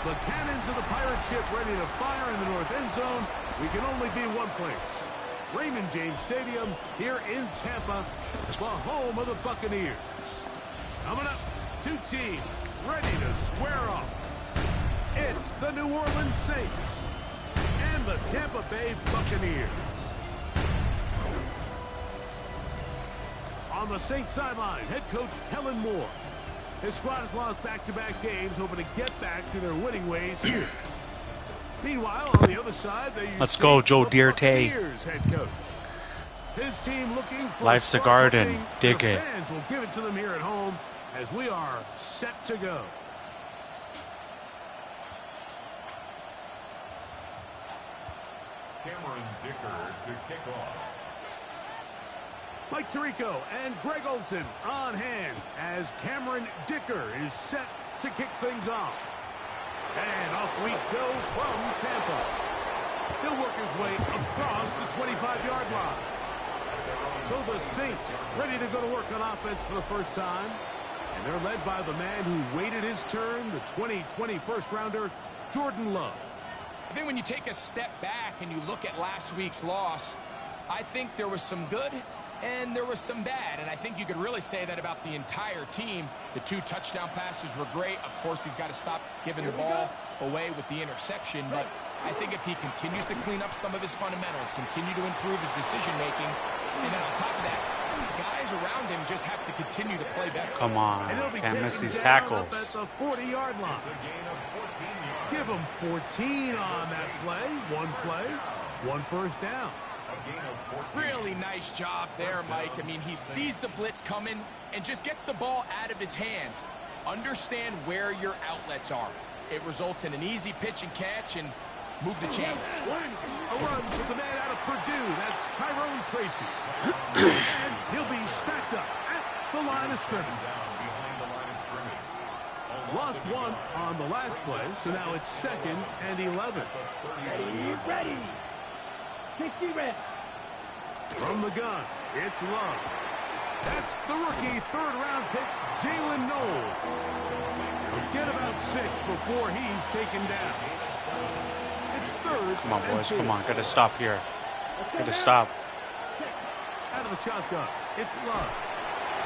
The cannons of the pirate ship ready to fire in the north end zone. We can only be one place. Raymond James Stadium here in Tampa, the home of the Buccaneers. Coming up, two teams ready to square off. It's the New Orleans Saints and the Tampa Bay Buccaneers. On the Saints sideline, head coach Kellen Moore. His squad has lost back-to-back games, hoping to get back to their winning ways here. Meanwhile, on the other side, let's go, Joe Dierte. Head coach. His team looking for life's a garden. Dig it. Fans will give it to them here at home as we are set to go. Cameron Dicker to kick off. Mike Tirico and Greg Olsen on hand as Cameron Dicker is set to kick things off. And off we go from Tampa. He'll work his way across the 25-yard line. So the Saints ready to go to work on offense for the first time. And they're led by the man who waited his turn, the 2020 first-rounder, Jordan Love. I think when you take a step back and you look at last week's loss, I think there was some good and there was some bad, and I think you could really say that about the entire team. The 2 touchdown passes were great. Of course, he's got to stop giving the ball away with the interception, but I think if he continues to clean up some of his fundamentals, continue to improve his decision-making, and then on top of that, guys around him just have to continue to play better. Come on, can't miss these tackles. At the 40-yard line. Give him 14 on that play, one first down. Really nice job there, Mike. I mean, he sees the blitz coming and just gets the ball out of his hands. Understand where your outlets are. It results in an easy pitch and catch and move the chains. A run with the man out of Purdue. That's Tyrone Tracy. And he'll be stacked up at the line of scrimmage. Lost one on the last play, so now it's 2nd and 11. Ready. 60 reps. From the gun, it's Love. That's the rookie third-round pick, Jalen Knowles. Forget about 6 before he's taken down. It's 3rd. Come on, boys. Come on. Gotta stop here. Gotta stop. Out of the shotgun, it's Love.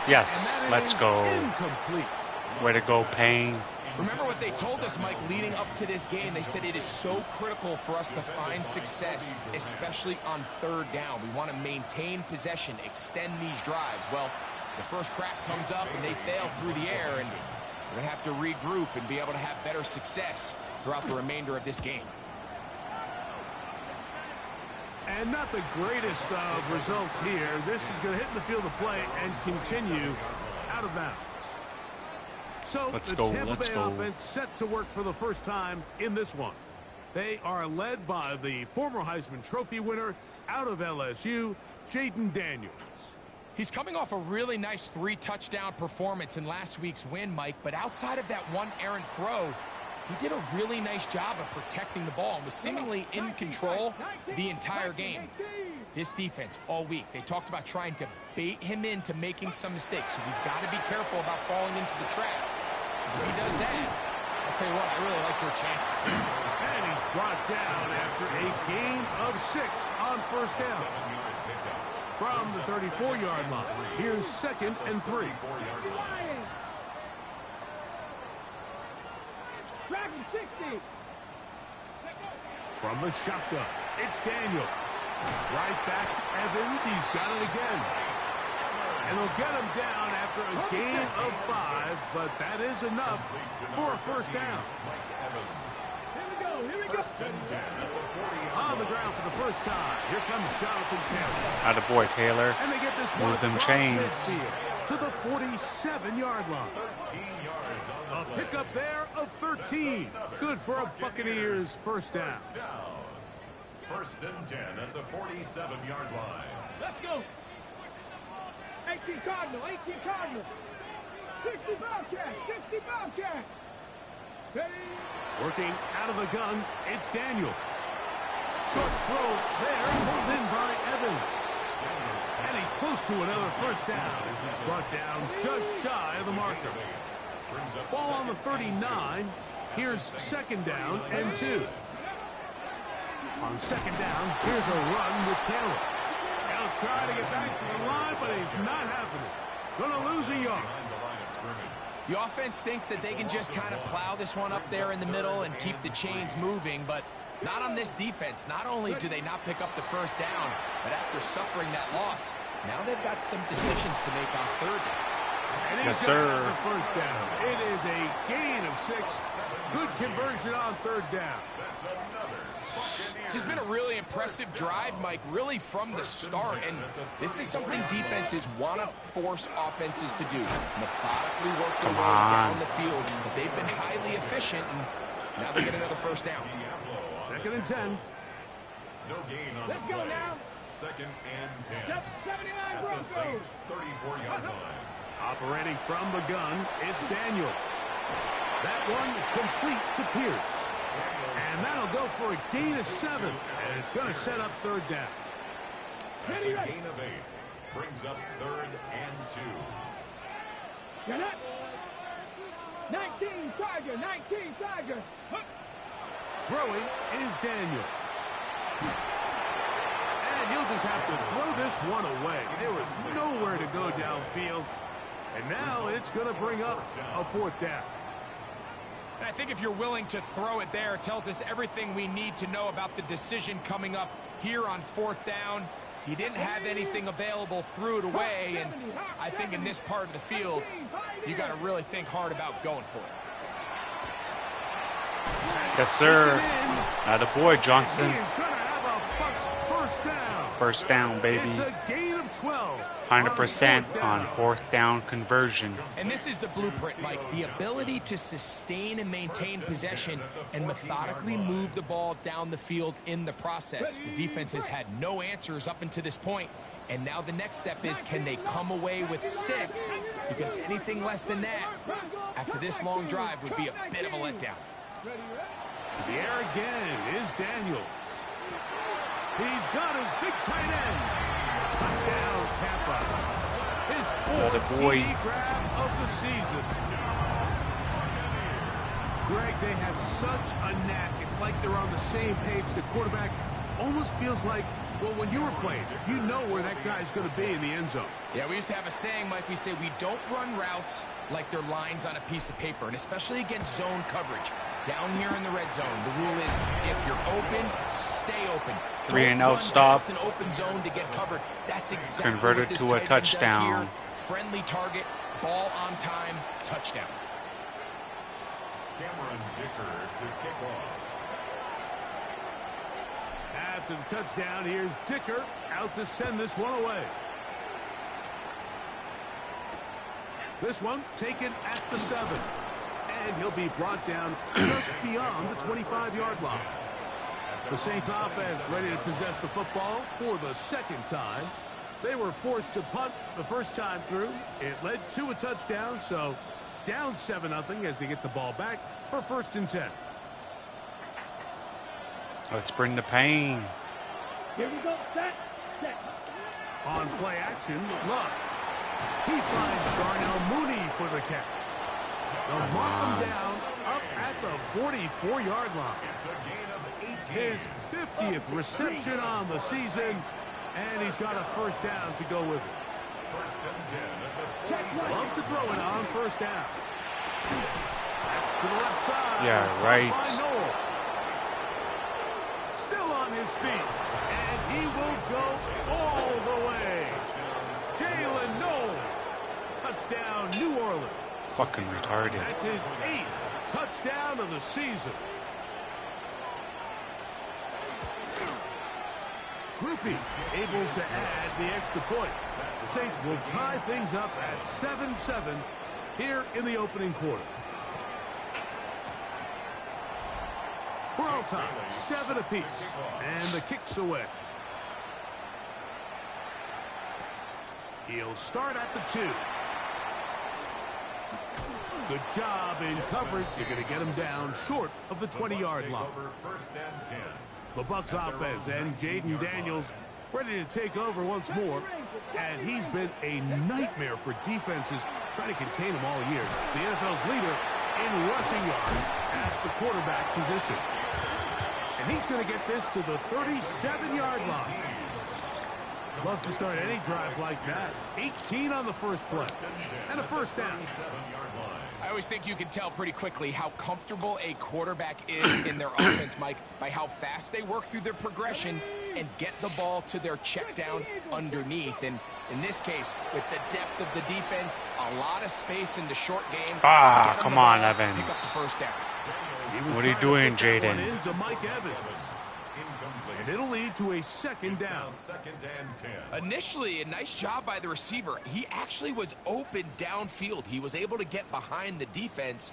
Yes, let's go. Incomplete. Way to go, Payne. Remember what they told us, Mike, leading up to this game. They said it is so critical for us to find success, especially on 3rd down. We want to maintain possession, extend these drives. Well, the first crack comes up and they fail through the air, and we're going to have to regroup and be able to have better success throughout the remainder of this game. And not the greatest of results here. This is going to hit in the field of play and continue out of bounds. So the Tampa Bay offense set to work for the first time in this one. They are led by the former Heisman Trophy winner out of LSU, Jaden Daniels. He's coming off a really nice 3-touchdown performance in last week's win, Mike, but outside of that one errant throw, he did a really nice job of protecting the ball and was seemingly in control the entire game. This defense all week, they talked about trying to bait him into making some mistakes, so he's got to be careful about falling into the trap. If he does that, I'll tell you what, I really like their chances. And he's brought down after a gain of 6 on first down. From the 34-yard line, here's 2nd and 3. From the shotgun, it's Daniels. Right back to Evans. He's got it again. And they'll get him down after a gain of 5, but that is enough for a first down. Here we go. On the ground for the first time. Here comes Jonathan Taylor. Attaboy, Taylor. And they get this Move one them across chains. midfield to the 47-yard line. A pickup there of 13. Good for a Buccaneers first down. 1st and 10 at the 47-yard line. Let's go. 18 Cardinal. 60 Bobcat. Working out of the gun, it's Daniels. Short throw there, pulled in by Evans. And he's close to another first down as he's brought down just shy of the marker. Ball on the 39, Here's second down and 2. On second down, here's a run with Taylor. He'll try to get back to the line, but he's not happening. Gonna lose a yard. The offense thinks that they can just kind of plow this one up there in the middle and keep the chains moving, but not on this defense. Not only do they not pick up the first down, but after suffering that loss, now they've got some decisions to make on third down. And yes, sir. The first down. It is a gain of 6. Good conversion on third down. This has been a really impressive drive, Mike, really from the start. And this is something defenses want to force offenses to do. Methodically work their way down the field. But they've been highly efficient, and now they get another first down. Second and 10. No gain on Let's the go play. now. Second and 10. Step 79 At the Broncos. Saints' 34-yard line. Operating from the gun, it's Daniels. That one complete to Pierce. And that'll go for a gain of 7. And it's going to set up third down. That's a gain of 8. Brings up third and 2. You're not. 19 Charger, 19 Charger. Throwing is Daniels. And he'll just have to throw this one away. There was nowhere to go downfield. And now it's going to bring up a fourth down. And I think if you're willing to throw it there, it tells us everything we need to know about the decision coming up here on fourth down. He didn't have anything available, threw it away, and I think in this part of the field, you got to really think hard about going for it. Yes, sir. Attaboy, Johnson. He is going to have a Bucs first down. First down, baby. It's a gain of 12. 100% on fourth down conversion. And this is the blueprint, Mike. The ability to sustain and maintain possession and methodically move the ball down the field in the process. The defense has had no answers up until this point, and now the next step is, can they come away with 6? Because anything less than that, after this long drive, would be a bit of a letdown. The air again is Daniels. He's got his big tight end. Touchdown, Tampa. His fourth TD grab of the season. Greg, they have such a knack. It's like they're on the same page. The quarterback almost feels like, well, when you were playing, you know where that guy's going to be in the end zone. Yeah, we used to have a saying, Mike. We say we don't run routes like they're lines on a piece of paper, and especially against zone coverage. Down here in the red zone, the rule is if you're open, stay open. 3-and-out stop. An open zone to get covered. That's exactly Converted what this to a tight end does touchdown. here. Friendly target, ball on time, touchdown. Cameron Dicker to kick off. After the touchdown, here's Dicker out to send this one away. This one taken at the 7. And he'll be brought down just beyond the 25-yard line. The Saints offense ready to possess the football for the second time. They were forced to punt the first time through. It led to a touchdown, so down 7-0 as they get the ball back for first and 10. Let's bring the pain. Here we go. Set. On play action, Love. He finds Darnell Mooney for the catch. They'll mark him down up at the 44-yard line. It's a gain of 18. His 50th reception on the season, and he's got a first down to go with it. First and 10 at the 40. Love to throw it on first down. That's to the left side. Yeah, right. By Noel. Still on his feet, and he will go all the way. Jalen Noel. Touchdown, New Orleans. Fucking retarded. That's his 8th touchdown of the season. Groupie able to add the extra point. The Saints will tie things up at 7-7 here in the opening quarter. We're all tied, 7 apiece, and the kick's away. He'll start at the 2. Good job in coverage. You're going to get him down short of the 20-yard line. First and 10. The Bucs offense and Jaden Daniels ready to take over once more. And he's been a nightmare for defenses trying to contain him all year. The NFL's leader in rushing yards at the quarterback position. And he's going to get this to the 37-yard line. Love to start any drive like that. 18 on the first play. And a first down. I always think you can tell pretty quickly how comfortable a quarterback is in their offense, Mike, by how fast they work through their progression and get the ball to their check down underneath. And in this case, with the depth of the defense, a lot of space in the short game. Come on, Evans. Pick up the first down. What are you doing, Jaden? Into Mike Evans. And it'll lead to a second down. Initially, a nice job by the receiver. He actually was open downfield. He was able to get behind the defense,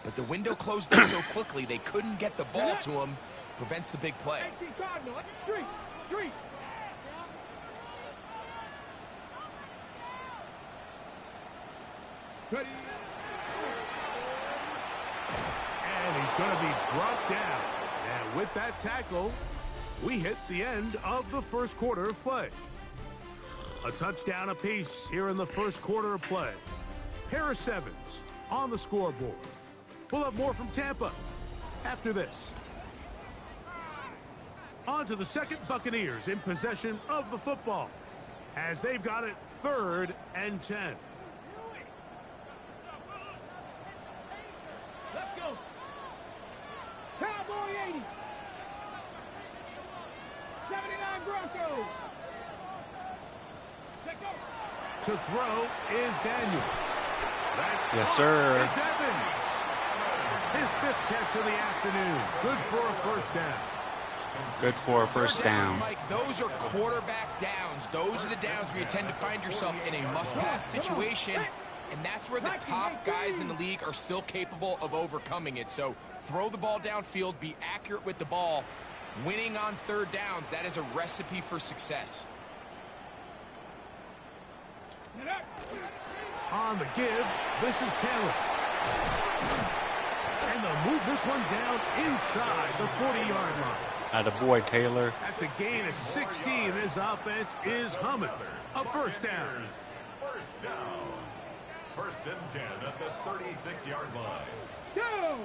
but the window closed up so quickly they couldn't get the ball to him. Prevents the big play. And he's going to be brought down. And with that tackle, we hit the end of the first quarter of play. A touchdown apiece here in the first quarter of play. Harris Evans on the scoreboard. We'll have more from Tampa after this. On to the second, Buccaneers in possession of the football as they've got it 3rd and 10. Let's go. Cowboy 80. 79 Broncos. Let's go. To throw is Daniel. Yes, sir. It's Evans. His 5th catch of the afternoon. Good for a first down. Good for a first down. Mike, those are quarterback downs. Those are the downs where you tend to find yourself in a must-pass situation, and that's where the top guys in the league are still capable of overcoming it. So throw the ball downfield, be accurate with the ball. Winning on 3rd downs, that is a recipe for success. On the give, this is Taylor. And they'll move this one down inside the 40-yard line. Attaboy, Taylor. That's a gain of 16. This offense is humming. A first down. First down. 1st and 10 at the 36-yard line. Go.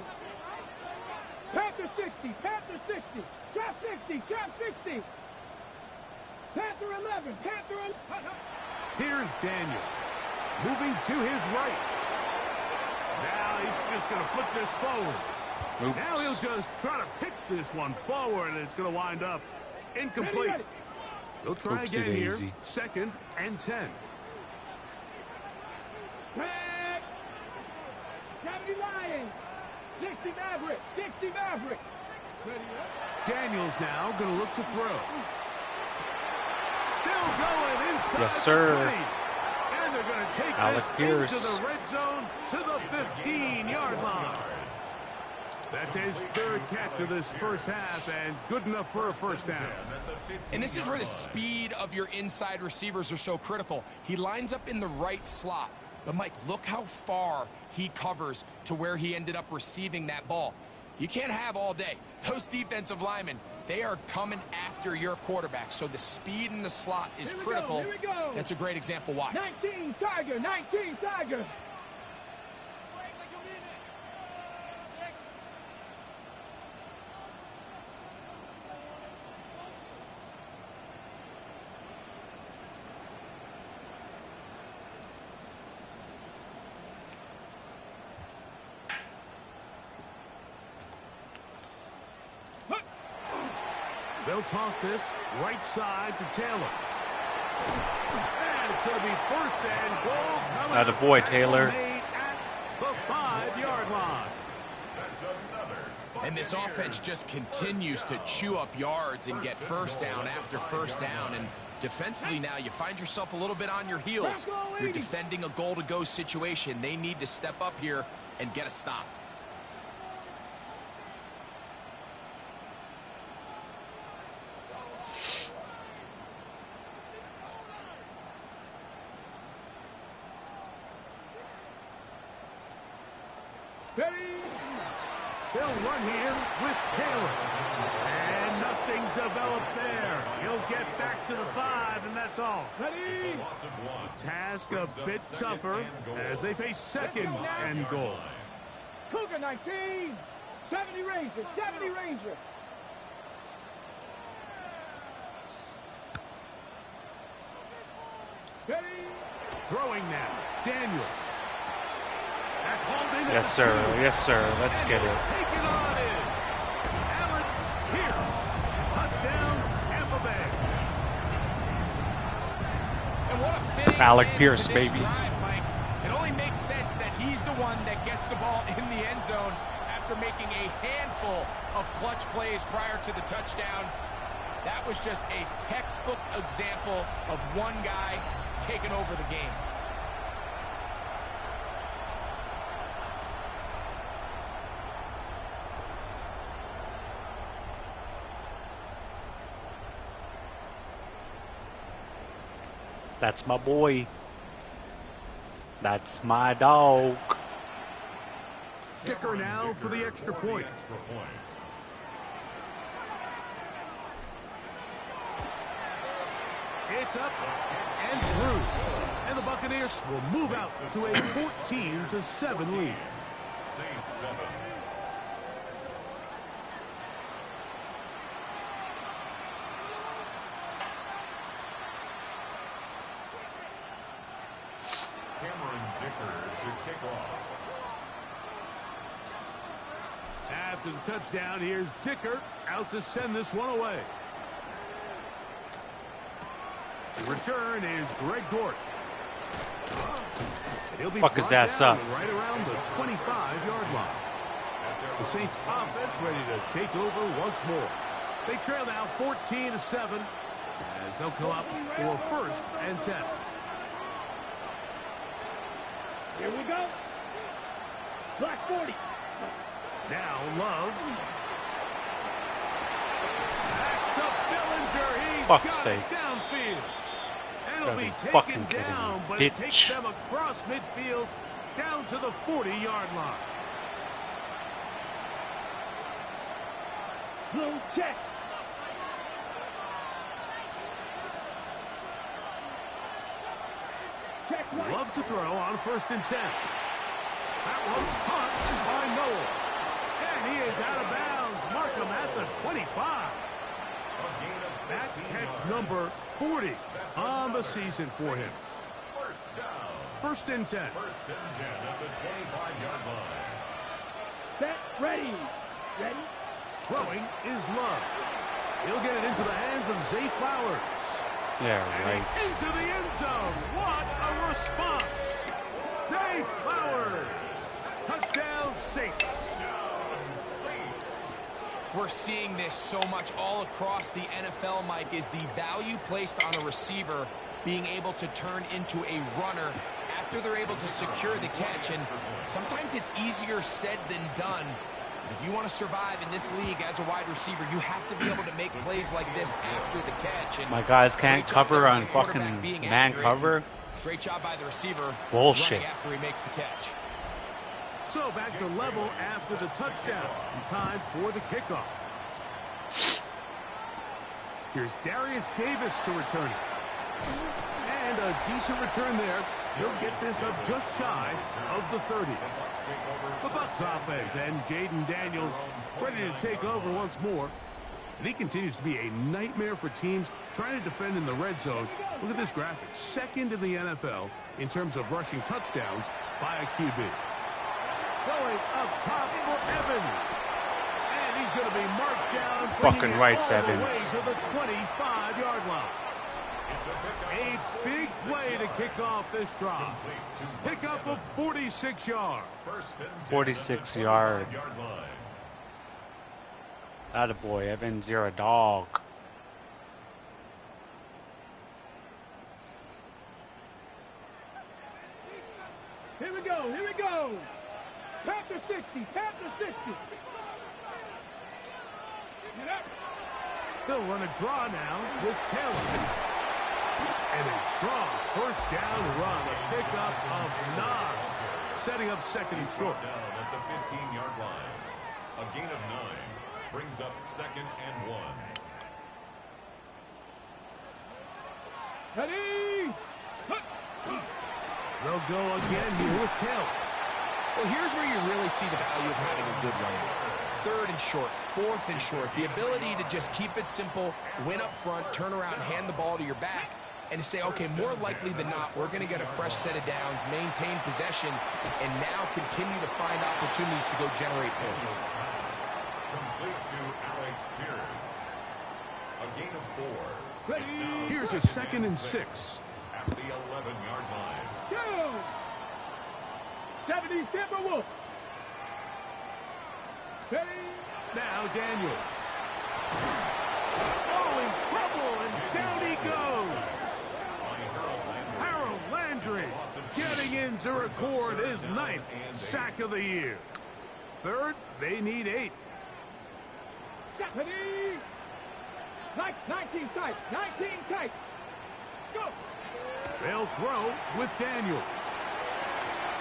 Panther 60. Panther 60. Trap 60. Trap 60. Panther 11. Panther 11. Here's Daniel. Moving to his right. Now he's just going to flip this forward. Oops. Now he'll just try to pitch this one forward, and it's going to wind up incomplete. They'll try Oopsie again here. daisy. 2nd and 10. 70 Lions. 60 Maverick. 60 Maverick. Daniels now going to look to throw. Still going inside. Yes, sir. The 20. And they're going to take Alec this Pierce into the red zone to the 15-yard line. That's his 3rd catch of this first half, and good enough for a first down. And this is where the speed of your inside receivers are so critical. He lines up in the right slot. But, Mike, look how far he covers to where he ended up receiving that ball. You can't have all day. Those defensive linemen, they are coming after your quarterback. So the speed in the slot is critical. Here we go. That's a great example why. 19 Tiger. 19 Tiger. They'll toss this right side to Taylor. And it's going to be 1st and goal. Attaboy, Taylor. Made at the 5-yard line. And this offense just continues to chew up yards and get first down after first down. And defensively now, you find yourself a little bit on your heels. You're defending a goal-to-go situation. They need to step up here and get a stop. They'll run here with Taylor. And nothing developed there. He'll get back to the 5, and that's all. It's a loss of 1. Task a bit tougher as they face 2nd and goal. Cougar 19. 70 Ranger. 70 Ranger. Ready. Throwing now. Daniel. That's hauled in. Yes, sir. Yes, sir. Let's get it. Take it on in. Allen Pierce. Touchdown, Tampa Bay. And what a fitting Alec end Pierce, to this baby. drive, Mike. It only makes sense that he's the one that gets the ball in the end zone after making a handful of clutch plays prior to the touchdown. That was just a textbook example of one guy taking over the game. That's my boy. That's my dog. Dicker now for the extra point. It's up and through. And the Buccaneers will move out to a 14-7 lead. Saints 7. Cameron Dicker to kick off. After the touchdown, here's Dicker out to send this one away. The return is Greg Dortch. He'll be Fuck his brought ass down up. right around the 25-yard line. The Saints offense ready to take over once more. They trail now 14-7 as they'll come up for 1st and 10. Here we go. Black 40. Now Love. That's to Bellinger. He's Fuck's got sakes. it downfield. And it'll Gotta be be taken fucking kidding down, me, but it bitch. takes them across midfield down to the 40-yard line. Blue check. Check right. Love to throw on 1st and 10. That one caught by Noel. And he is out of bounds. Mark him at the 25. That's catch number 40 on the season for him. First down. 1st and 10. 1st and 10 at the 25-yard line. Set. Ready. Ready. Throwing is Love. He'll get it into the hands of Zay Flowers. Yeah, right. Into the end zone. What a response. Zay Flowers. Touchdown Saints. We're seeing this so much all across the NFL, Mike, is the value placed on a receiver being able to turn into a runner after they're able to secure the catch. And sometimes it's easier said than done. If you want to survive in this league as a wide receiver, you have to be able to make plays like this after the catch. And My guys can't great job cover there by on the quarterback fucking being man accurate. cover. Great job by the receiver. Bullshit. Running after he makes the catch. So back to level after the touchdown. And time for the kickoff. Here's Darius Davis to return it. And a decent return there. He'll get this up just shy of the 30. The Bucs offense and Jaden Daniels ready to take over once more. And he continues to be a nightmare for teams trying to defend in the red zone. Look at this graphic. 2nd in the NFL in terms of rushing touchdowns by a QB. Going up top for Evans. And he's going to be marked down. Fucking rights, all the Evans. way to the 25-yard line. A big play to kick off this drive. Pick up of 46 yards. 46 yard. Attaboy, Evans, you're a dog. Here we go. Here we go. Tap to 60. Tap to 60. Get up. They'll run a draw now with Taylor. And a strong 1st down run. A pickup of 9. Setting up 2nd and short. Down at the 15-yard line. A gain of 9 brings up 2nd and 1. Ready. They'll go again here with Taylor. Well, here's where you really see the value of having a good run game. 3rd and short, 4th and short. The ability to just keep it simple, win up front, turn around, and hand the ball to your back, and to say, okay, more likely than not, we're going to get a fresh set of downs, maintain possession, and now continue to find opportunities to go generate points. Complete to Alex Pierce. A gain of 4. Here's a 2nd and 6. At the 11-yard line. Go! 70 Timberwolves. Steady. Now Daniels. Oh, in trouble, and down he goes. Harold Landry getting in to record his 9th sack of the year. 3rd, they need 8. Steady. 19 tight. 19 tight. Let's go. They'll throw with Daniels.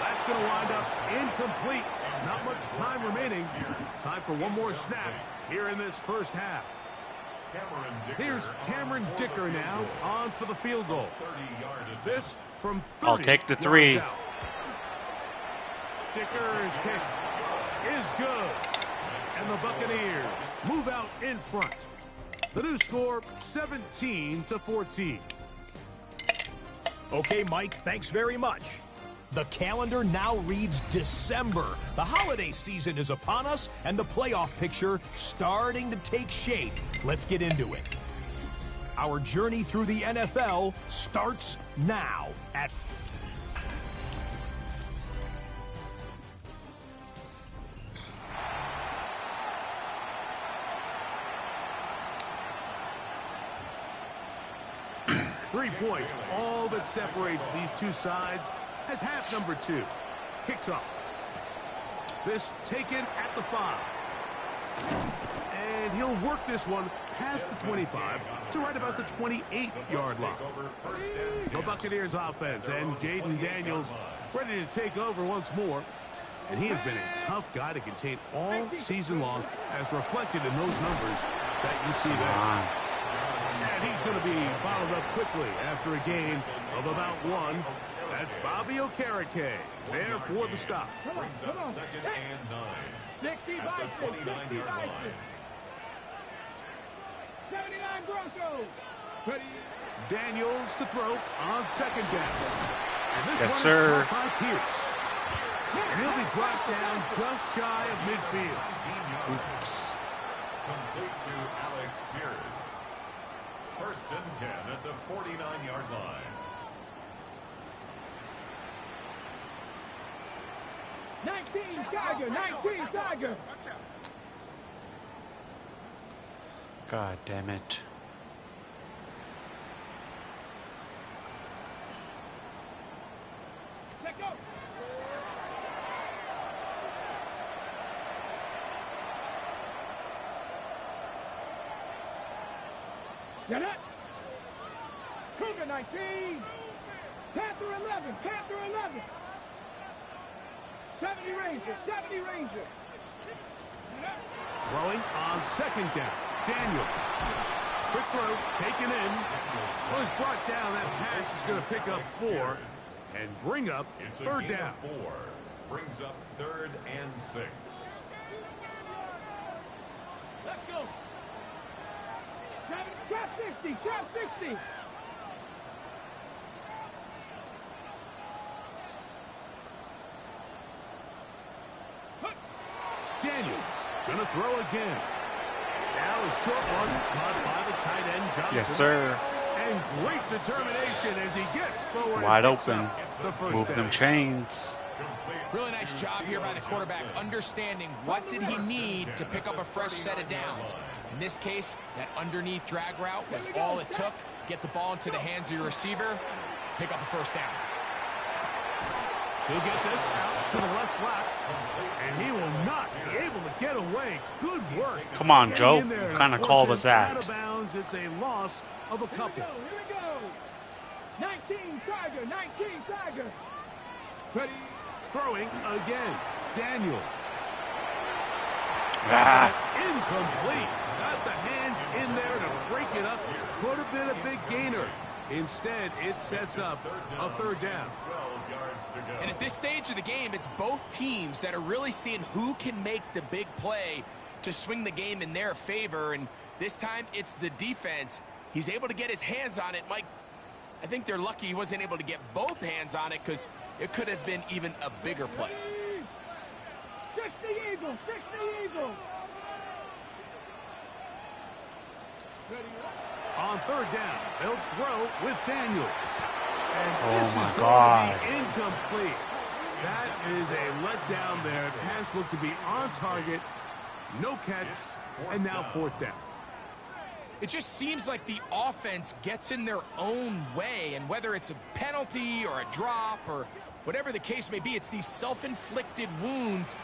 That's going to wind up incomplete. Not much time remaining. Time for one more snap here in this first half. Here's Cameron Dicker now on for the field goal. This from 30 I'll take the 3. yards out. Dicker's kick is good. And the Buccaneers move out in front. The new score, 17-14. Okay, Mike, thanks very much. The calendar now reads December. The holiday season is upon us, and the playoff picture starting to take shape. Let's get into it. Our journey through the NFL starts now at... Three points, all that separates these two sides as half number 2 kicks off. This taken at the 5. And he'll work this one past the 25 to right about the 28-yard line. The Buccaneers offense and Jaden Daniels ready to take over once more. And he has been a tough guy to contain all season long, as reflected in those numbers that you see there. And he's going to be followed up quickly after a gain of about 1. That's Bobby Okereke there for the stop. Brings up 2nd and 9. 60 At the 29-yard line. 79 Grosso. Ready. Daniels to throw on 2nd down. And this Yes, one sir. is caught by Pierce. And he'll be brought down just shy of midfield. Oops. Complete to Alex Pierce. 1st and 10 at the 49-yard line. 19 Tiger. 19 Tiger. God damn it. Let go. Get it. Cougar 19. Panther 11. Panther 11. 70 Ranger. 70 Ranger. Throwing on 2nd down. Daniel. Quick throw, taken in. Was brought down. That pass is going to pick up 4 and bring up It's a 3rd gain down. of 4. Brings up 3rd and 6. Let's go. Trap 60. Trap 60. Daniels going to throw again. Now a short one caught by the tight end Johnson. Yes, sir. And great determination as he gets forward. Wide and picks open. up the first Move down. them chains. Really nice job here by the quarterback, understanding what did he need to pick up a fresh set of downs. In this case, that underneath drag route was all it took. Get the ball into the hands of your receiver, pick up a first down. He'll get this out to the left flat, and he will not be able to get away. Good work. Come on, Getting Joe. in there What and kind of force call him was out that? of bounds. It's a loss of a couple. Here we go. 19 Tiger. 19 Tiger. Ready. Throwing again. Daniel. Ah. Incomplete. Got the hands in there to break it up. Could have been a big gainer. Instead, it sets up a 3rd down. 12 yards And at this stage of the game, it's both teams that are really seeing who can make the big play to swing the game in their favor. And this time, it's the defense. He's able to get his hands on it. Mike, I think they're lucky he wasn't able to get both hands on it because it could have been even a bigger play. Fix the eagle! Fix the eagle! On third down, they'll throw with Daniels. And Oh this my is going God. to be incomplete. That is a letdown there. Pass looked to be on target. No catch. And now fourth down. It just seems like the offense gets in their own way, and whether it's a penalty or a drop or whatever the case may be, it's these self-inflicted wounds.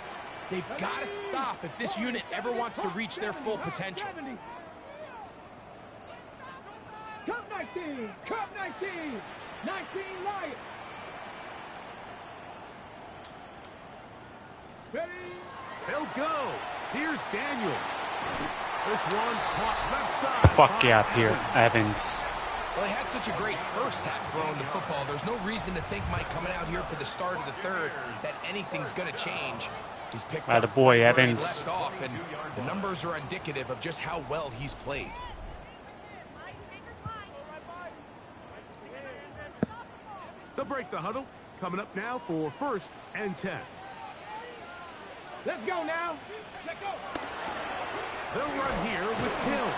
They've got to stop if this unit ever wants to reach their full potential. Cup 19! Cup 19! 19 Lions! Ready? They'll go. Here's Daniels. This one caught left side. Fuck by yeah, Pierre Evans. Evans. Well, they had such a great first half throwing the football. There's no reason to think, Mike, coming out here for the start of the third, that anything's going to change. He's picked up Atta boy, where he Evans. left off, and the numbers are indicative of just how well he's played. They'll break the huddle. Coming up now for first and 10. Let's go now! Let's go! They'll run here with Hill.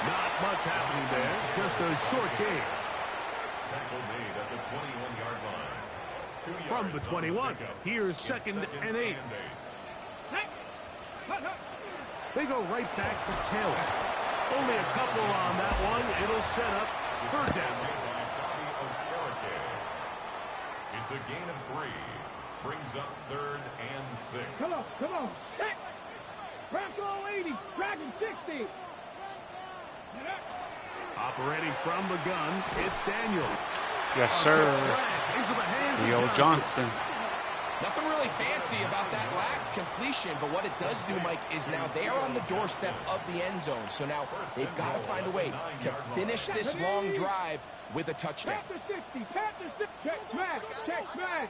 Not much happening there. Just a short game. Tackle made at the 21-yard line. 2 yards From the on 21, pickup. here's It's second and 8. Hey! Hut, hut. They go right back to Taylor. Only a couple on that one. It'll set up third down. It's a gain of 3. Brings up third and 6. Come on, come on! Hey! Bronco 80! Dragon 60! Operating from the gun, it's Daniels. Yes, A sir. quick slash into the hands of Leo Johnson. Nothing really fancy about that last completion, but what it does do, Mike, is now they are on the doorstep of the end zone. So now they've got to find a way to finish this long drive with a touchdown. Panther 60! Panther 60! Check smash! Check smash!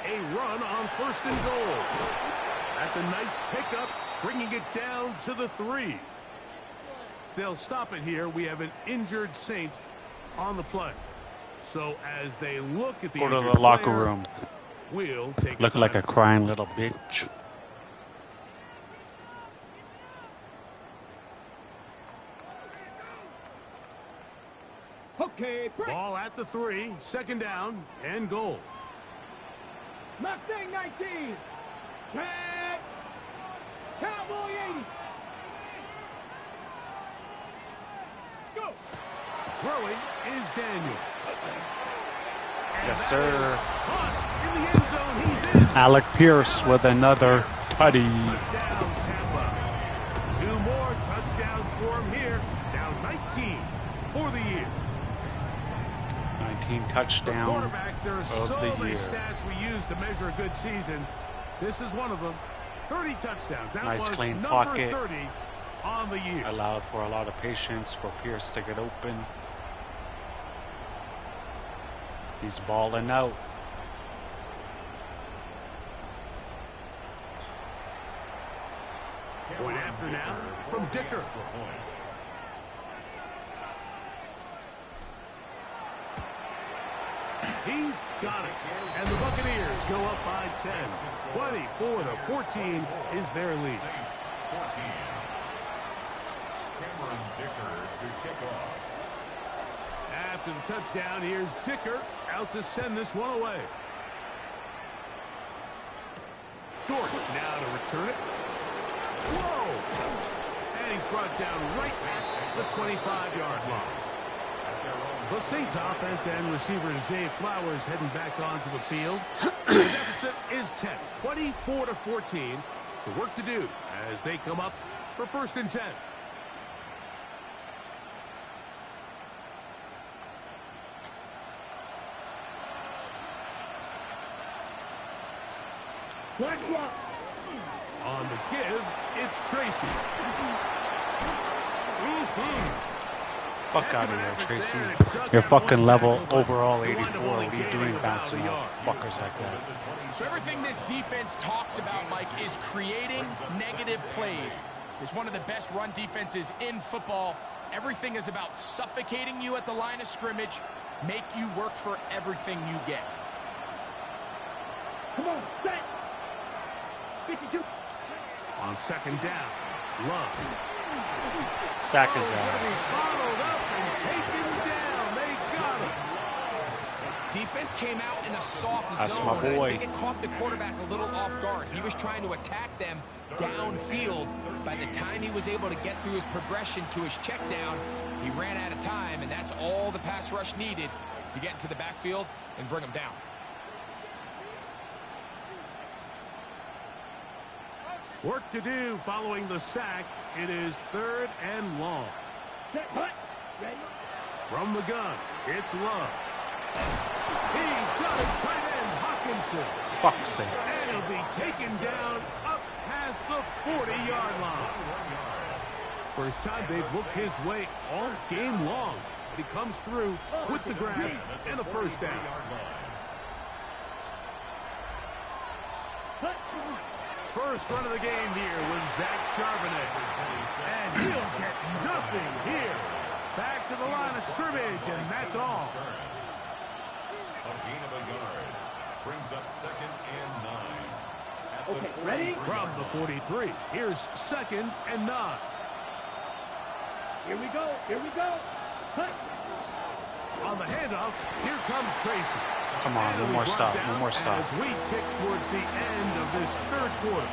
A run on first and goal. That's a nice pickup, bringing it down to the 3. They'll stop it here. We have an injured Saint on the play. So as they look at the Go to injured the locker player, room. we'll take Look like a time. crying little bitch. Okay, break! Ball at the 3, second down and goal. Mustang 19! Check! Cowboy 80! Let's go! Throwing is Daniel. Yes, sir. In the end zone, he's in. Alec Pierce with another tutty. Touchdown, Tampa. 2 more touchdowns for him here. Down 19 for the year. 19 For touchdown quarterbacks, there are of so the many year. stats we use to measure a good season. This is one of them. 30 touchdowns. That Nice was clean number pocket. 30 on the year. Allowed for a lot of patience for Pierce to get open. He's balling out. Point after now from Dicker. He's got it. And the Buccaneers go up by 10. 24-14 is their lead. Saints 14. Cameron Dicker to kick off. After the touchdown, here's Dicker out to send this one away. Dortch now to return it. Whoa! And he's brought down right at the 25-yard line. The Saints offense and receiver Zay Flowers heading back onto the field. The deficit is 10, 24-14. So work to do as they come up for first and 10. On the give, it's Tracy. Fuck out of here, Tracy. You're fucking level overall 84. What are you doing bouncing off fuckers like that? So everything this defense talks about, Mike, is creating negative plays. It's one of the best run defenses in football. Everything is about suffocating you at the line of scrimmage, make you work for everything you get. Come on, set. 52. On second down, Love. Sack his ass. Followed up and taken down. They got him. Defense came out in a soft That's zone. my boy. I think it caught the quarterback a little off guard. He was trying to attack them downfield. By the time he was able to get through his progression to his check down, he ran out of time, and that's all the pass rush needed to get into the backfield and bring him down. Work to do following the sack. It is 3rd and long. Set, hut. Ready? From the gun, it's Love. He's got his tight end, Hawkinson. Fuck's sake. And he'll be taken down up past the 40-yard line. First time they've looked his way all game long. He comes through with the grab and a first down. First run of the game here with Zach Charbonnet. And he'll get nothing here. Back to the line of scrimmage, and that's all. A gain of a yard. Brings up 2nd and 9. Okay, ready? From the 43, here's 2nd and 9. Here we go. Here we go. Hut. On the handoff, here comes Tracy. Come on, one more stop, one more stop. As we tick towards the end of this 3rd quarter.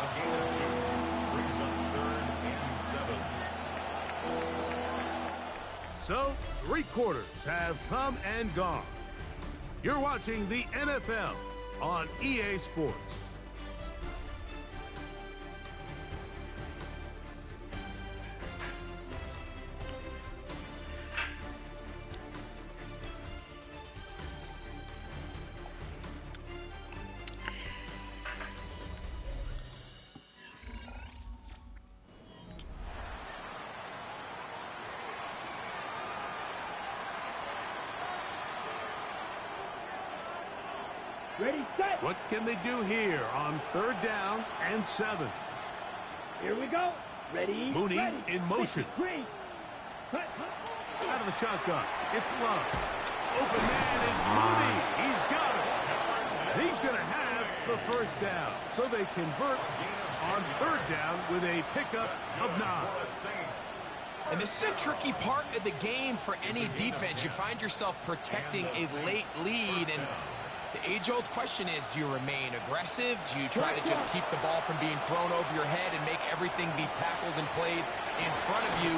A gain of 2. Brings up 3rd and 7. So, 3 quarters have come and gone. You're watching the NFL on EA Sports. Ready, set. What can they do here on 3rd down and 7? Here we go. Ready. Mooney ready. in motion. 53. Hut, hut. Out of the shotgun, it's Love. Open man is Mooney. He's got it. He's going to have the first down. So they convert on 3rd down with a pickup of 9. And this is a tricky part of the game for any defense. You find yourself protecting a late lead, and the age-old question is, do you remain aggressive? Do you try to just keep the ball from being thrown over your head and make everything be tackled and played in front of you?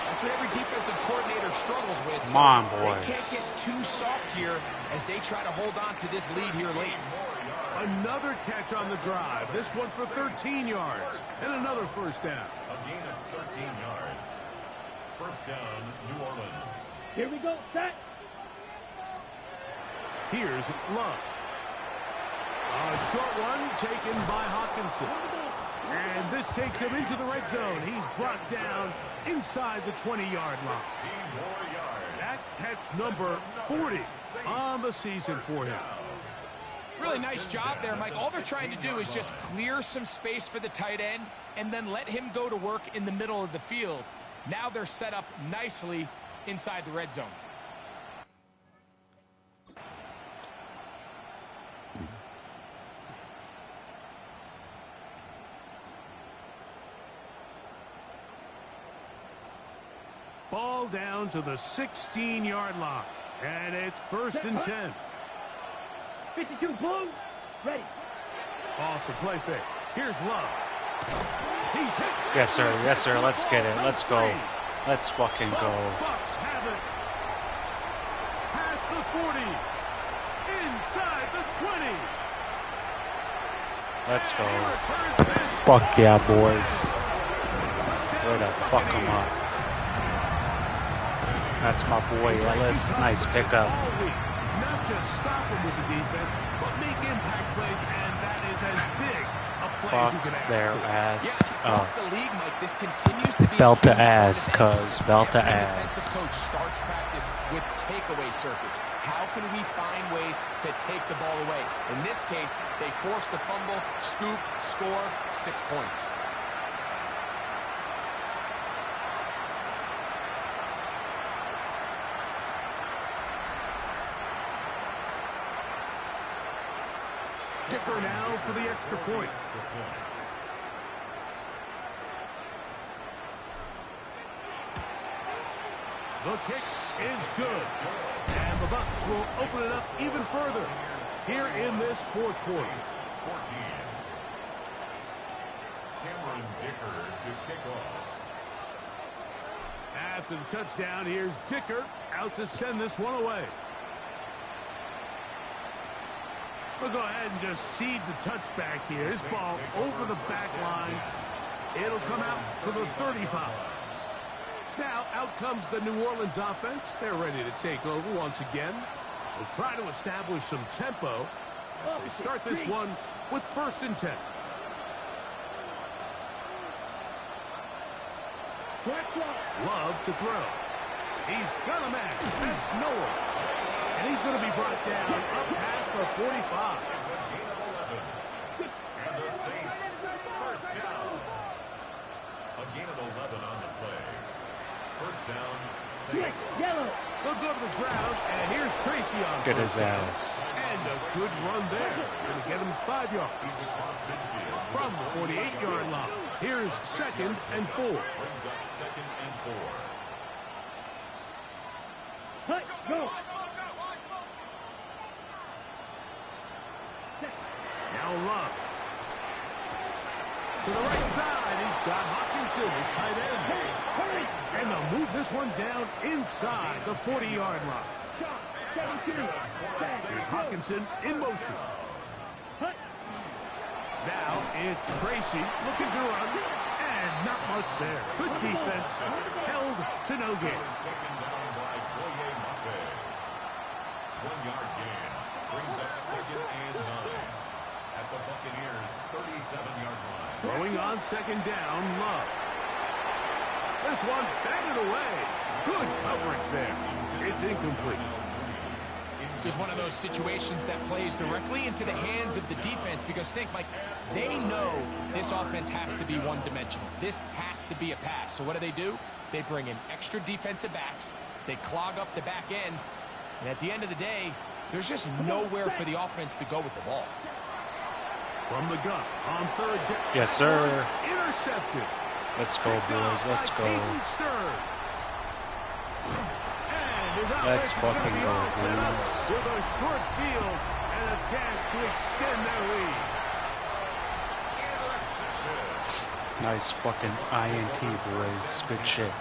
That's what every defensive coordinator struggles with. Come on, boys. They can't get too soft here as they try to hold on to this lead here late. Another catch on the drive. This one for 13 yards. And another first down. A gain of 13 yards. First down, New Orleans. Here we go. Set. Here's Love. A short one taken by Hawkinson. And this takes him into the red zone. He's brought down inside the 20-yard line. 16 more yards. That catch number 40 on the season for him. Really nice job there, Mike. All they're trying to do is just clear some space for the tight end and then let him go to work in the middle of the field. Now they're set up nicely inside the red zone. Ball down to the 16-yard line. And it's 1st and 10. 52 blue. Ready. Off the play fake. Here's Love. He's hit. Yes, sir. Yes, sir. Let's get it. Let's go. Let's fucking go. Bucks have it. Past the 40. Inside the 20. Let's go. He returns this. Fuck yeah, boys. Way to fuck them up. That's my boy, Ellis. Nice pickup. All week. Not just stop them with the defense, but make impact plays, and that is as big a play as you can ask their for. ass Across the league, Mike, this continues to be belt a to huge ass, point of cuz emphasis. belt to Every ass. defensive coach starts practice with takeaway circuits. How can we find ways to take the ball away? In this case, they force the fumble, scoop, score, 6 points. Dicker now for the extra point. The kick is good. And the Bucs will open it up even further here in this fourth quarter. 14. Cameron Dicker to kick off. After the touchdown, here's Dicker out to send this one away. We'll go ahead and just seed the touchback here. This ball over the back line. It'll come out to the 35. Now, out comes the New Orleans offense. They're ready to take over once again. They'll try to establish some tempo as they start this one with 1st and 10. Love to throw. He's got a man. That's Noah. And he's going to be brought down up past the 45. It's a gain of 11. And the Saints, 1st down. A gain of 11 on the play. 1st down, Saints. They'll go to the ground, and here's Tracy on Get his first down. ass. And a good run there. Going to get him 5 yards. He's across midfield. From the 48-yard line. Here's 2nd and 4. Brings up 2nd and 4. Now Love. To the right side, he's got Hawkinson, his tight end. And they'll move this one down inside the 40-yard line. Here's Hawkinson in motion. Now it's Tracy looking to run, and not much there. Good defense, held to no gain. Taken down by Koye Mafe. 1-yard gain. Brings up 2nd and 9. At the Buccaneers' 37-yard line. Throwing on 2nd down, Love. This one batted away. Good coverage there. It's incomplete. This is one of those situations that plays directly into the hands of the defense because think, Mike, they know this offense has to be one-dimensional. This has to be a pass. So what do? They bring in extra defensive backs. They clog up the back end. And at the end of the day, there's just nowhere for the offense to go with the ball. From the gun on 3rd down. Yes, sir. Intercepted. Let's go, boys. Let's go. Let's fucking go, boys. With a short field and a chance to extend their lead. Nice fucking INT, boys. Good shit.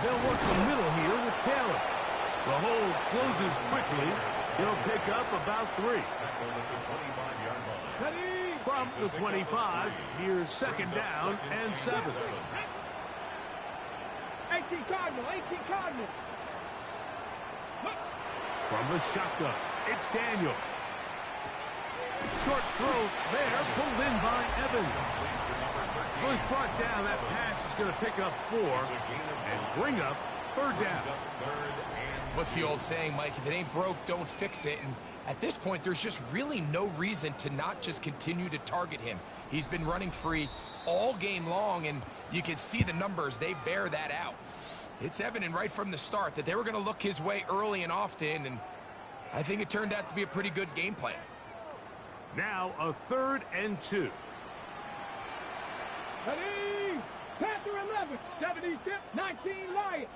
They'll work the middle here with Taylor. The hole closes quickly. He'll pick up about 3. From the 25, here's 2nd down and 7. 18 Cardinal. From the shotgun, it's Daniels. Short throw there, pulled in by Evans. Was brought down. That pass is going to pick up 4 and bring up 3rd down. What's the old saying, Mike? If it ain't broke, don't fix it. And at this point, there's just really no reason to not just continue to target him. He's been running free all game long, and you can see the numbers. They bear that out. It's evident right from the start that they were going to look his way early and often, and I think it turned out to be a pretty good game plan. Now a 3rd and 2. Ready? Panther 11. 70 tip. 19 Lion.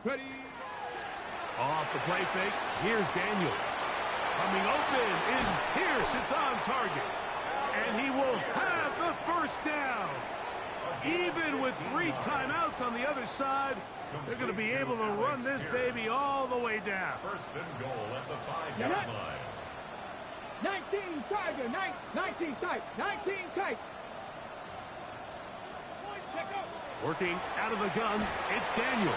Ready? Off the play fake, here's Daniels. Coming open is Pierce. It's on target. And he will have the 1st down. Even with 3 timeouts on the other side, they're going to be able to run this baby all the way down. 1st and goal at the 5-yard line. 19 Tiger. 19 tight. 19 tight. Working out of the gun, it's Daniels.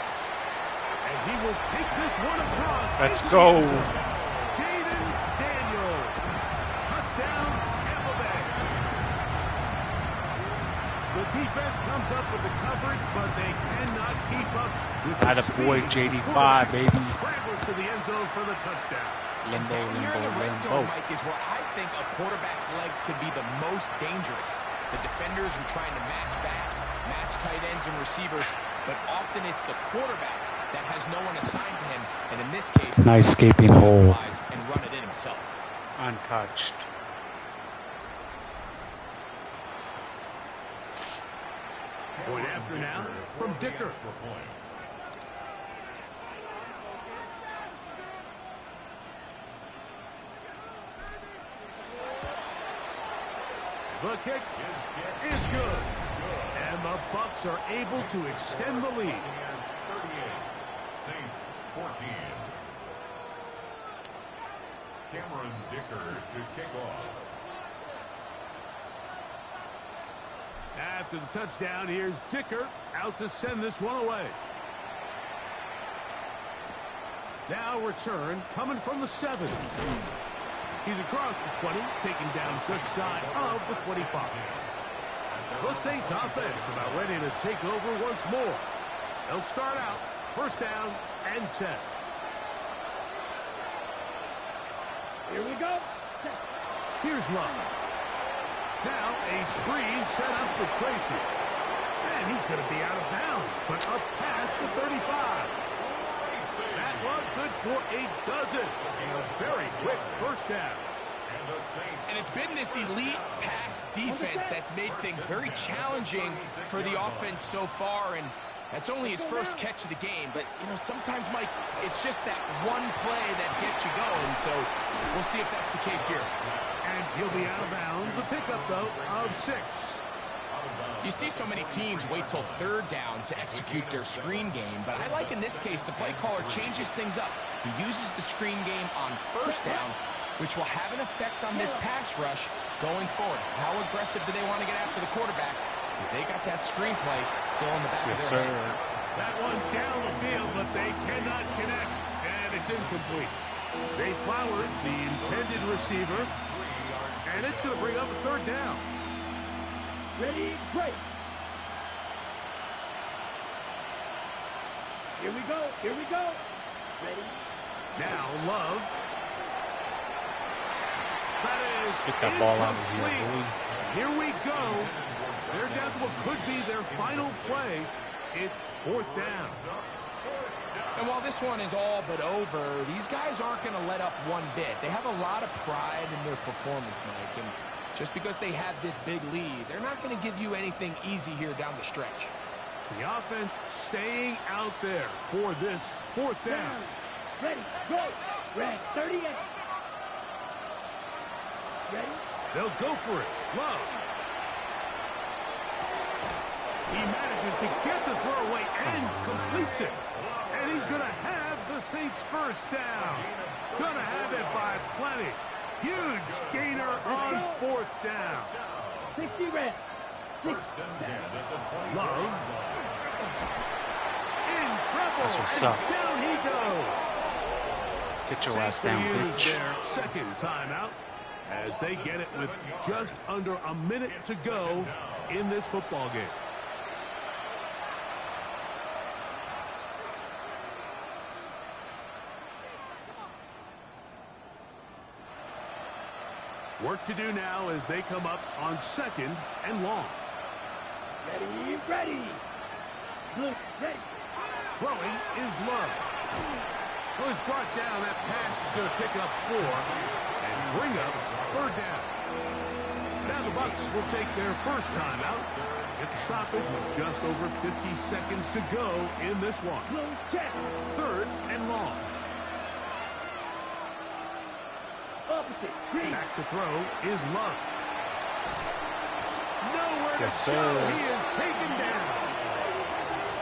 And he will take this one across. Let's go. Jaden Daniels. Touchdown, Tampa Bay. The defense comes up with the coverage, but they cannot keep up with the Attaboy, speed. JD5, baby. Scrambles to the end zone for the touchdown. Limbo, Here in the red limbo. zone, Mike, is where I think a quarterback's legs could be the most dangerous. The defenders are trying to match backs, match tight ends and receivers, but often it's the quarterback that has no one assigned to him, and in this case, Nice he's able escaping to hold. capitalize and run it in himself. Untouched. Point after now from Dicker. The kick is good. And the Bucs are able to extend the lead. Saints 14. Cameron Dicker to kick off. After the touchdown, here's Dicker out to send this one away. Now return coming from the 7. He's across the 20, taken down just shy of the 25. The Saints offense about ready to take over once more. They'll start out first down and 10. Here we go. Here's Love. Now a screen set up for Tracy. And he's going to be out of bounds, but up past the 35. That one good for a dozen. And a very quick first down. And it's been this elite pass defense that's made things very challenging for the offense so far, and that's only his first catch of the game. But, you know, sometimes, Mike, it's just that one play that gets you going, so we'll see if that's the case here. And he'll be out of bounds. A pickup, though, of 6. You see so many teams wait till third down to execute their screen game, but I like in this case the play caller changes things up. He uses the screen game on first down, which will have an effect on this pass rush going forward. How aggressive do they want to get after the quarterback? Because they got that screen play still in the back of their head. That one down the field, but they cannot connect, and it's incomplete. Zay Flowers, the intended receiver, and it's going to bring up a third down. Ready, break. Here we go. Here we go. Ready. Now Love. That is Get that ball out of here, incomplete. boy. Here we go. They're down to what could be their final play. It's fourth down. And while this one is all but over, these guys aren't going to let up one bit. They have a lot of pride in their performance, Mike. And just because they have this big lead, they're not going to give you anything easy here down the stretch. The offense staying out there for this fourth down. Ready, go. Red, 38. Ready? They'll go for it. Love. He manages to get the throw away and completes it. And he's going to have the Saints first down. Going to have it by plenty. Huge gainer on fourth down. 60 red. First and 10 at the 20. Love. In trouble. That's what's and up. down he goes. Get your ass Saints down, will use bitch. their second timeout as they get it with just under a minute to go in this football game. Work to do now as they come up on second and long. Ready, ready. Blue, ready. Throwing is Love. Well, he's brought down. That pass is going to pick up 4 and bring up third down. Now the Bucs will take their first timeout. Get the stoppage with just over 50 seconds to go in this one. Blue, check. Third and long. Opposite. Green. Back to throw is Love. Nowhere to Yes, go. sir. He is taken down.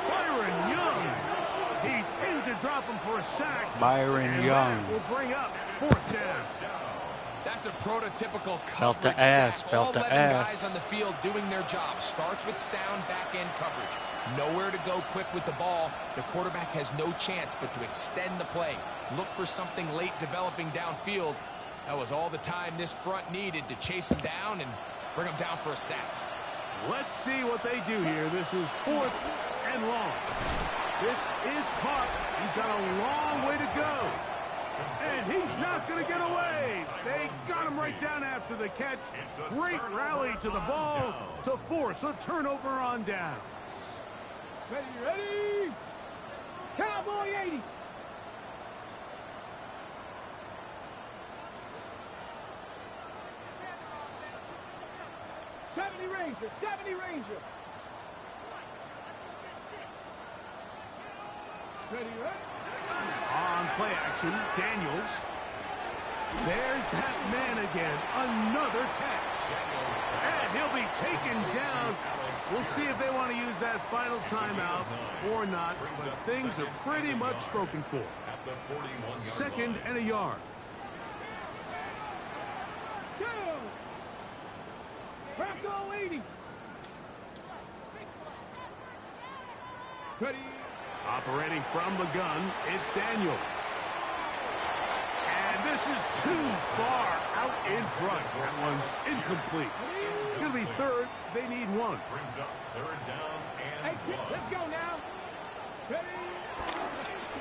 Byron Young. He's in to drop him for a sack. Byron And Young. that will bring up fourth down. That's a prototypical Belt coverage to ass, sack. belt All to 11 guys ass. on the field doing their job. Starts with sound back-end coverage. Nowhere to go quick with the ball. The quarterback has no chance but to extend the play. Look for something late developing downfield. That was all the time this front needed to chase him down and bring him down for a sack. Let's see what they do here. This is 4th and long. This is caught. He's got a long way to go. And he's not going to get away. They got him right down after the catch. Great rally to the ball to force a turnover on down. Ready? Cowboy 80. '70 Ranger. Ready? On play action, Daniels. There's that man again. Another catch. And he'll be taken down. We'll see if they want to use that final timeout or not. But things are pretty much spoken for. 2nd and a yard. Bronco 80. Ready? Operating from the gun, it's Daniels. And this is too far out in front. That one's incomplete. It's going to be 3rd. They need 1. Brings up 3rd down Hey, and kid, 1. let's go now. Ready?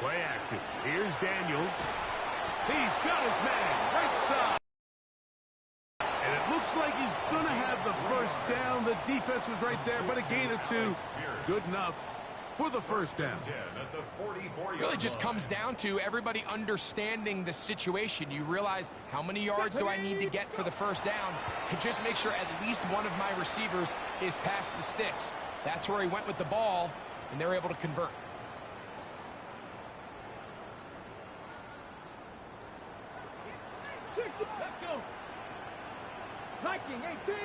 Play action. Here's Daniels. He's got his man right side. And it looks like he's going to have the first down. The defense was right there, but a gain of 2. Good enough for the first down. Really just comes down to everybody understanding the situation. You realize how many yards do I need to get for the first down, and just make sure at least one of my receivers is past the sticks. That's where he went with the ball, and they're able to convert. Let's go. Viking 18.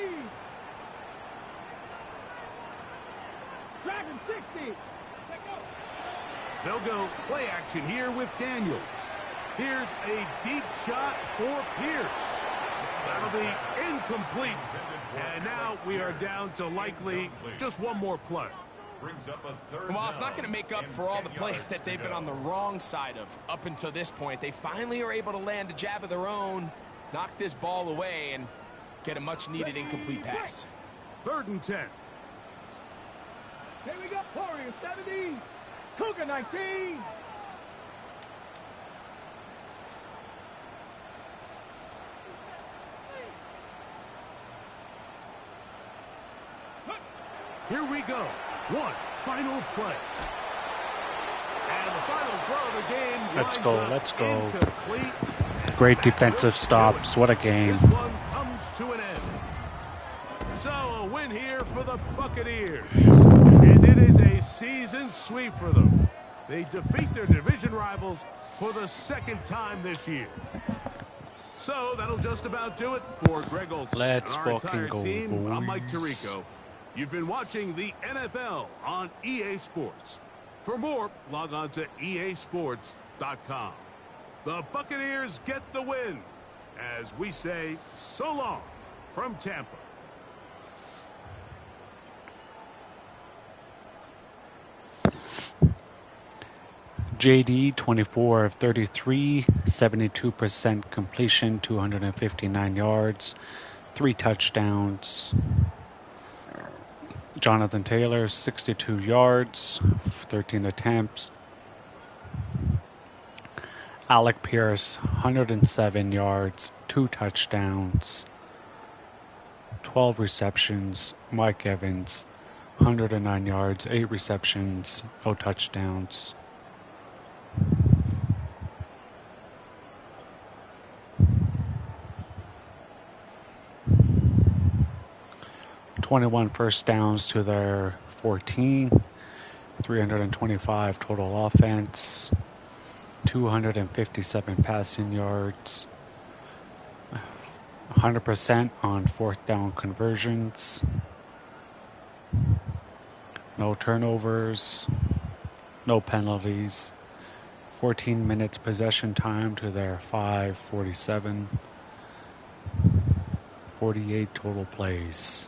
Dragon 60. Let's go. They'll go play action here with Daniels. Here's a deep shot for Pierce. That'll be incomplete. And now we are down to likely just one more play. Well, it's not going to make up for all the plays that they've been on the wrong side of up until this point. They finally are able to land a jab of their own, knock this ball away, and get a much-needed incomplete pass. 3rd and 10. Here we go, Warrior 70. Cougar 19. Here we go. One final play. And the final throw of the game. Let's go, let's go. Incomplete. Great defensive stops. What a game. This one comes to an end. So a win here for the Buccaneers. And it is a season sweep for them. They defeat their division rivals for the 2nd time this year. So that'll just about do it for Greg Olson. Let's and our fucking entire go, team. I'm Mike boys. Tirico. You've been watching the NFL on EA Sports. For more, log on to easports.com. The Buccaneers get the win as we say so long from Tampa. JD, 24 of 33, 72% completion, 259 yards, 3 touchdowns. Jonathan Taylor, 62 yards, 13 attempts. Alec Pierce, 107 yards, 2 touchdowns, 12 receptions. Mike Evans, 109 yards, 8 receptions, no touchdowns. ...21 first downs to their 14, 325 total offense, 257 passing yards, 100% on 4th down conversions, no turnovers, no penalties, 14 minutes possession time to their 5:47. 48 total plays.